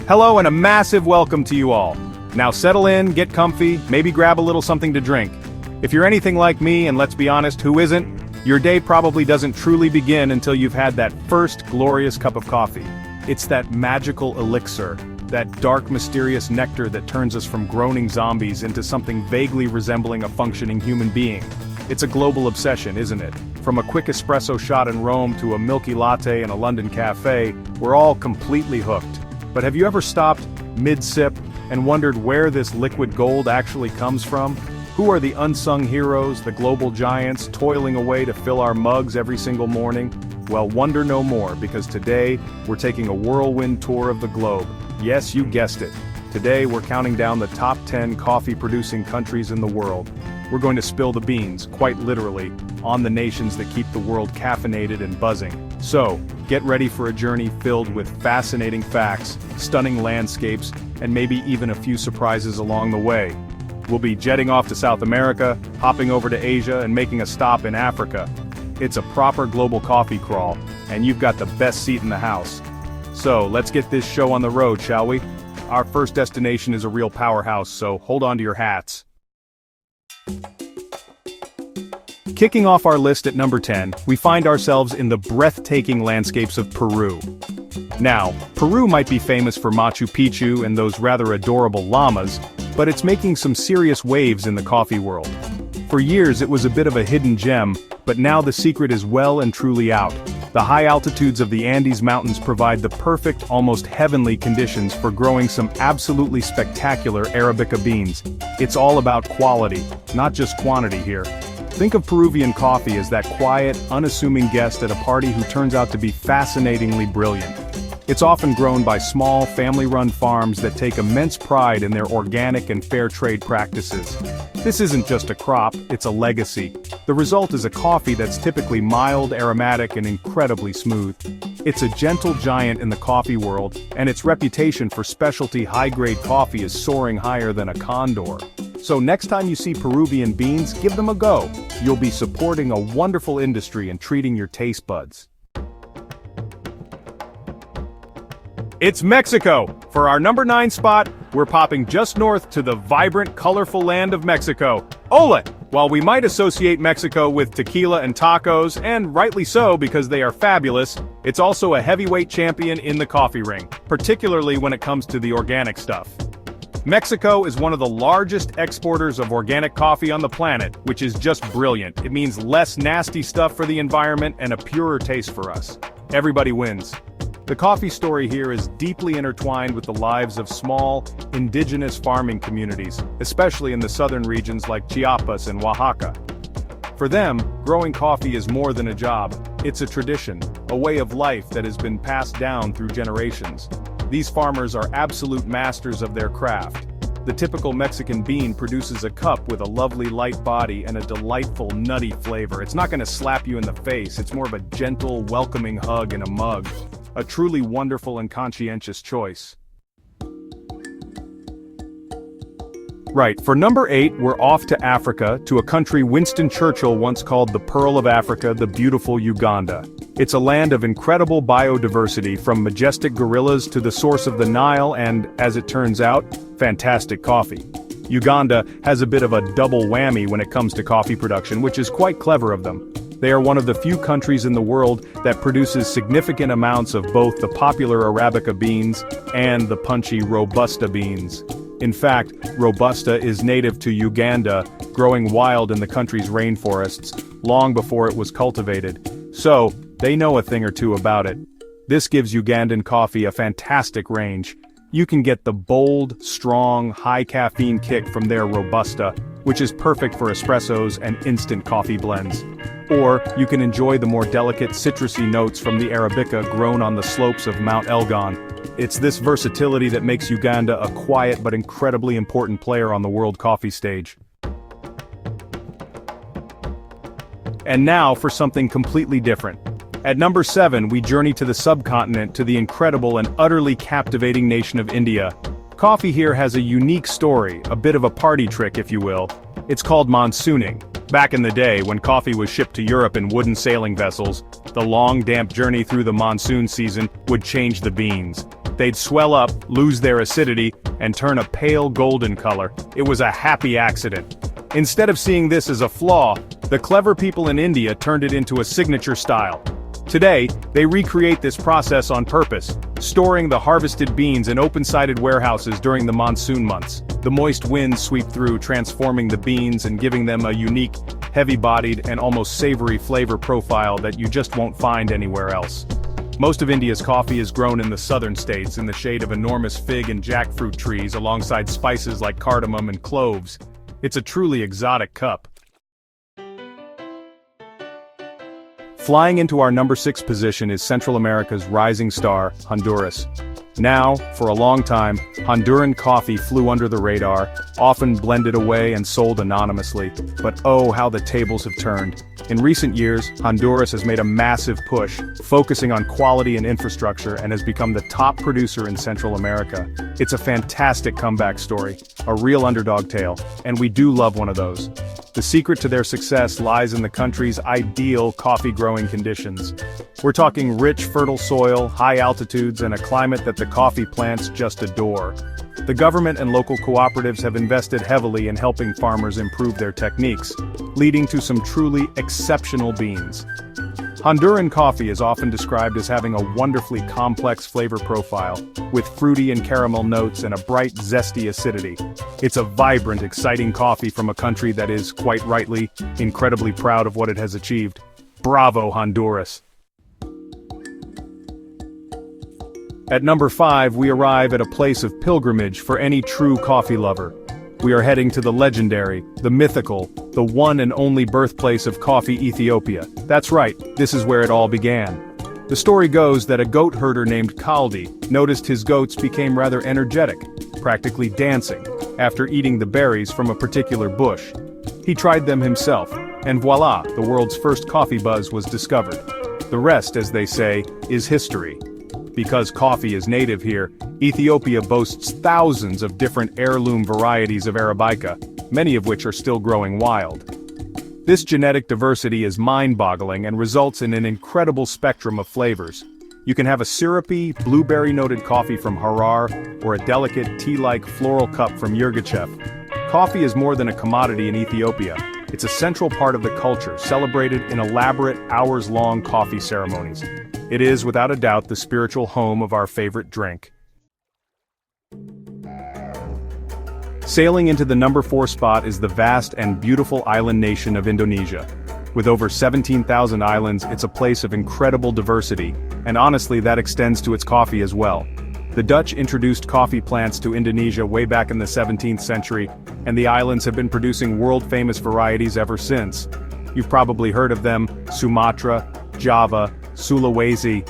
Hello and a massive welcome to you all. Now settle in, get comfy, maybe grab a little something to drink. If you're anything like me, and let's be honest, who isn't? Your day probably doesn't truly begin until you've had that first glorious cup of coffee. It's that magical elixir, that dark mysterious nectar that turns us from groaning zombies into something vaguely resembling a functioning human being. It's a global obsession, isn't it? From a quick espresso shot in Rome to a milky latte in a London cafe, we're all completely hooked. But have you ever stopped mid-sip and wondered where this liquid gold actually comes from? Who are the unsung heroes, the global giants, toiling away to fill our mugs every single morning? Well, wonder no more, because today, we're taking a whirlwind tour of the globe. Yes, you guessed it. Today, we're counting down the top 10 coffee-producing countries in the world. We're going to spill the beans, quite literally, on the nations that keep the world caffeinated and buzzing. So, get ready for a journey filled with fascinating facts, stunning landscapes, and maybe even a few surprises along the way. We'll be jetting off to South America, hopping over to Asia, and making a stop in Africa. It's a proper global coffee crawl, and you've got the best seat in the house. So, let's get this show on the road, shall we? Our first destination is a real powerhouse, so hold on to your hats. Kicking off our list at number 10, we find ourselves in the breathtaking landscapes of Peru. Now, Peru might be famous for Machu Picchu and those rather adorable llamas, but it's making some serious waves in the coffee world. For years it was a bit of a hidden gem, but now the secret is well and truly out. The high altitudes of the Andes Mountains provide the perfect, almost heavenly conditions for growing some absolutely spectacular Arabica beans. It's all about quality, not just quantity here. Think of Peruvian coffee as that quiet, unassuming guest at a party who turns out to be fascinatingly brilliant. It's often grown by small, family-run farms that take immense pride in their organic and fair trade practices. This isn't just a crop, it's a legacy. The result is a coffee that's typically mild, aromatic, and incredibly smooth. It's a gentle giant in the coffee world, and its reputation for specialty high-grade coffee is soaring higher than a condor. So next time you see Peruvian beans, give them a go. You'll be supporting a wonderful industry and treating your taste buds. It's Mexico! For our number 9 spot, we're popping just north to the vibrant, colorful land of Mexico. Ole! While we might associate Mexico with tequila and tacos, and rightly so because they are fabulous, it's also a heavyweight champion in the coffee ring, particularly when it comes to the organic stuff. Mexico is one of the largest exporters of organic coffee on the planet, which is just brilliant. It means less nasty stuff for the environment and a purer taste for us. Everybody wins. The coffee story here is deeply intertwined with the lives of small, indigenous farming communities, especially in the southern regions like Chiapas and Oaxaca. For them, growing coffee is more than a job. It's a tradition, a way of life that has been passed down through generations. These farmers are absolute masters of their craft. The typical Mexican bean produces a cup with a lovely light body and a delightful nutty flavor. It's not going to slap you in the face, it's more of a gentle, welcoming hug in a mug. A truly wonderful and conscientious choice. Right, for number 8, we're off to Africa, to a country Winston Churchill once called the Pearl of Africa, the beautiful Uganda. It's a land of incredible biodiversity, from majestic gorillas to the source of the Nile and, as it turns out, fantastic coffee. Uganda has a bit of a double whammy when it comes to coffee production, which is quite clever of them. They are one of the few countries in the world that produces significant amounts of both the popular Arabica beans and the punchy Robusta beans. In fact, Robusta is native to Uganda, growing wild in the country's rainforests, long before it was cultivated. So, they know a thing or two about it. This gives Ugandan coffee a fantastic range. You can get the bold, strong, high-caffeine kick from their Robusta, which is perfect for espressos and instant coffee blends. Or, you can enjoy the more delicate citrusy notes from the Arabica grown on the slopes of Mount Elgon. It's this versatility that makes Uganda a quiet but incredibly important player on the world coffee stage. And now for something completely different. At number 7, we journey to the subcontinent, to the incredible and utterly captivating nation of India. Coffee here has a unique story, a bit of a party trick if you will. It's called monsooning. Back in the day, when coffee was shipped to Europe in wooden sailing vessels, the long, damp journey through the monsoon season would change the beans. They'd swell up, lose their acidity, and turn a pale golden color. It was a happy accident. Instead of seeing this as a flaw, the clever people in India turned it into a signature style. Today, they recreate this process on purpose, storing the harvested beans in open-sided warehouses during the monsoon months. The moist winds sweep through, transforming the beans and giving them a unique, heavy-bodied and almost savory flavor profile that you just won't find anywhere else. Most of India's coffee is grown in the southern states in the shade of enormous fig and jackfruit trees alongside spices like cardamom and cloves. It's a truly exotic cup. Flying into our number 6 position is Central America's rising star, Honduras. Now, for a long time, Honduran coffee flew under the radar, often blended away and sold anonymously. But oh, how the tables have turned. In recent years, Honduras has made a massive push, focusing on quality and infrastructure, and has become the top producer in Central America. It's a fantastic comeback story, a real underdog tale, and we do love one of those. The secret to their success lies in the country's ideal coffee-growing conditions. We're talking rich, fertile soil, high altitudes, and a climate that the coffee plants just adore. The government and local cooperatives have invested heavily in helping farmers improve their techniques, leading to some truly exceptional beans. Honduran coffee is often described as having a wonderfully complex flavor profile, with fruity and caramel notes and a bright, zesty acidity. It's a vibrant, exciting coffee from a country that is, quite rightly, incredibly proud of what it has achieved. Bravo, Honduras! At number 5, we arrive at a place of pilgrimage for any true coffee lover. We are heading to the legendary, the mythical, the one and only birthplace of coffee, Ethiopia. That's right, this is where it all began. The story goes that a goat herder named Kaldi noticed his goats became rather energetic, practically dancing, after eating the berries from a particular bush. He tried them himself, and voila, the world's first coffee buzz was discovered. The rest, as they say, is history. Because coffee is native here, Ethiopia boasts thousands of different heirloom varieties of Arabica, many of which are still growing wild. This genetic diversity is mind-boggling and results in an incredible spectrum of flavors. You can have a syrupy, blueberry-noted coffee from Harar, or a delicate, tea-like floral cup from Yirgacheffe. Coffee is more than a commodity in Ethiopia. It's a central part of the culture, celebrated in elaborate, hours-long coffee ceremonies. It is, without a doubt, the spiritual home of our favorite drink. Sailing into the number 4 spot is the vast and beautiful island nation of Indonesia. With over 17,000 islands, it's a place of incredible diversity, and honestly that extends to its coffee as well. The Dutch introduced coffee plants to Indonesia way back in the 17th century, and the islands have been producing world-famous varieties ever since. You've probably heard of them: Sumatra, Java, Sulawesi.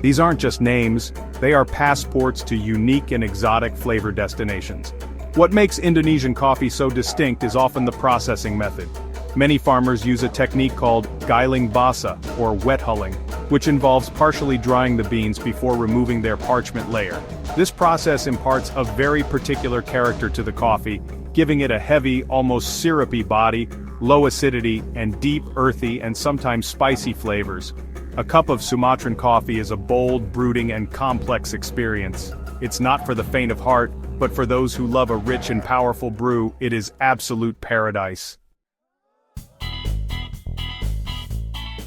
These aren't just names, they are passports to unique and exotic flavor destinations. What makes Indonesian coffee so distinct is often the processing method. Many farmers use a technique called giling basa, or wet hulling, which involves partially drying the beans before removing their parchment layer. This process imparts a very particular character to the coffee, giving it a heavy, almost syrupy body, low acidity, and deep, earthy, and sometimes spicy flavors. A cup of Sumatran coffee is a bold, brooding, and complex experience. It's not for the faint of heart, but for those who love a rich and powerful brew, it is absolute paradise.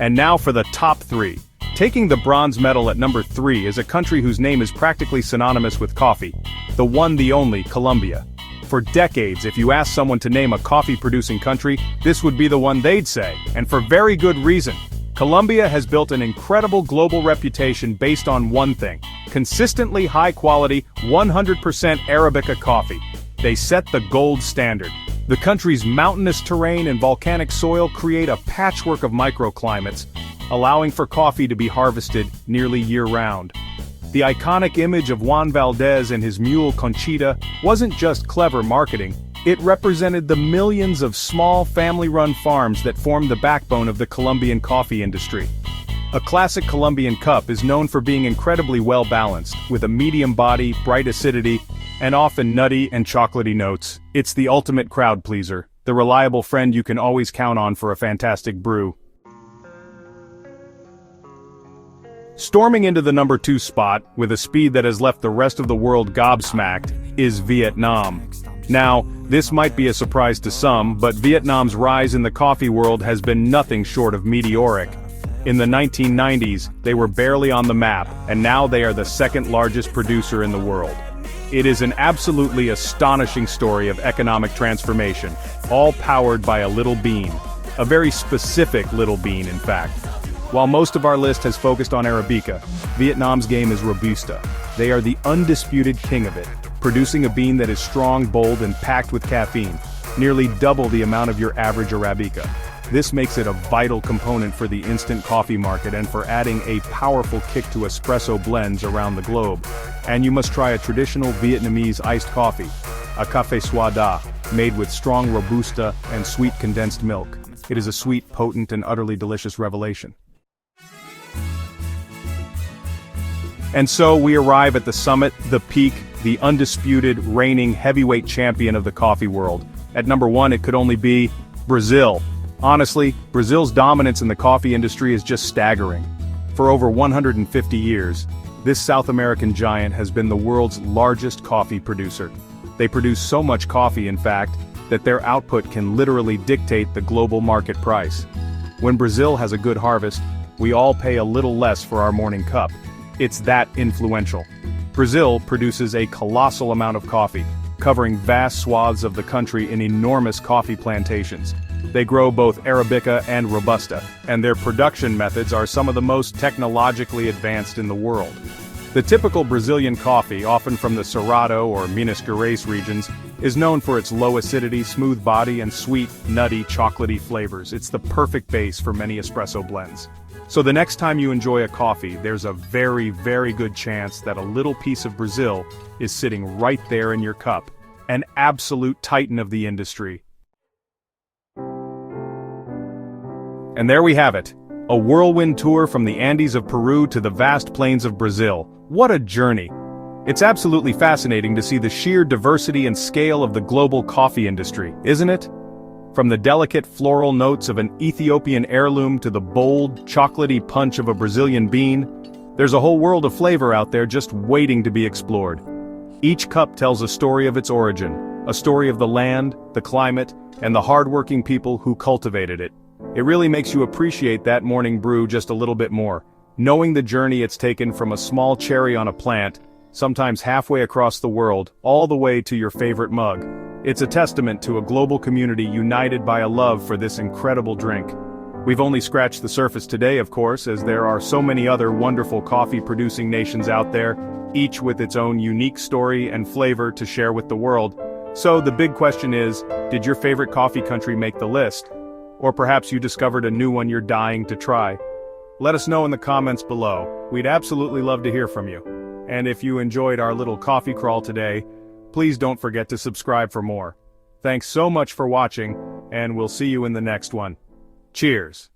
And now for the top 3. Taking the bronze medal at number 3 is a country whose name is practically synonymous with coffee. The one, the only, Colombia. For decades, if you ask someone to name a coffee-producing country, this would be the one they'd say, and for very good reason. Colombia has built an incredible global reputation based on one thing: consistently high-quality, 100% Arabica coffee. They set the gold standard. The country's mountainous terrain and volcanic soil create a patchwork of microclimates, allowing for coffee to be harvested nearly year-round. The iconic image of Juan Valdez and his mule Conchita wasn't just clever marketing, it represented the millions of small family-run farms that form the backbone of the Colombian coffee industry. A classic Colombian cup is known for being incredibly well-balanced, with a medium body, bright acidity, and often nutty and chocolatey notes. It's the ultimate crowd pleaser. the reliable friend you can always count on for a fantastic brew. Storming into the number 2 spot, with a speed that has left the rest of the world gobsmacked, is Vietnam. Now, this might be a surprise to some, but Vietnam's rise in the coffee world has been nothing short of meteoric. In the 1990s, they were barely on the map, and now they are the second largest producer in the world. It is an absolutely astonishing story of economic transformation, all powered by a little bean. A very specific little bean, in fact. While most of our list has focused on Arabica, Vietnam's game is Robusta. They are the undisputed king of it, producing a bean that is strong, bold, and packed with caffeine, nearly double the amount of your average Arabica. This makes it a vital component for the instant coffee market and for adding a powerful kick to espresso blends around the globe. And you must try a traditional Vietnamese iced coffee, a café soda, made with strong Robusta and sweet condensed milk. It is a sweet, potent, and utterly delicious revelation. And so we arrive at the summit, the peak, the undisputed, reigning heavyweight champion of the coffee world. At number 1, it could only be Brazil. Honestly, Brazil's dominance in the coffee industry is just staggering. For over 150 years, this South American giant has been the world's largest coffee producer. They produce so much coffee, in fact, that their output can literally dictate the global market price. When Brazil has a good harvest, we all pay a little less for our morning cup. It's that influential. Brazil produces a colossal amount of coffee, covering vast swaths of the country in enormous coffee plantations. They grow both Arabica and Robusta, and their production methods are some of the most technologically advanced in the world. The typical Brazilian coffee, often from the Cerrado or Minas Gerais regions, is known for its low acidity, smooth body, and sweet, nutty, chocolatey flavors. It's the perfect base for many espresso blends. So the next time you enjoy a coffee, there's a very, very good chance that a little piece of Brazil is sitting right there in your cup. An absolute titan of the industry. And there we have it. A whirlwind tour from the Andes of Peru to the vast plains of Brazil. What a journey! It's absolutely fascinating to see the sheer diversity and scale of the global coffee industry, isn't it? From the delicate floral notes of an Ethiopian heirloom to the bold, chocolatey punch of a Brazilian bean, there's a whole world of flavor out there just waiting to be explored. Each cup tells a story of its origin, a story of the land, the climate, and the hard-working people who cultivated it. It really makes you appreciate that morning brew just a little bit more, knowing the journey it's taken from a small cherry on a plant, sometimes halfway across the world, all the way to your favorite mug. It's a testament to a global community united by a love for this incredible drink. We've only scratched the surface today, of course, as there are so many other wonderful coffee-producing nations out there, each with its own unique story and flavor to share with the world. So the big question is, did your favorite coffee country make the list? Or perhaps you discovered a new one you're dying to try? Let us know in the comments below. We'd absolutely love to hear from you. And if you enjoyed our little coffee crawl today, please don't forget to subscribe for more. Thanks so much for watching, and we'll see you in the next one. Cheers!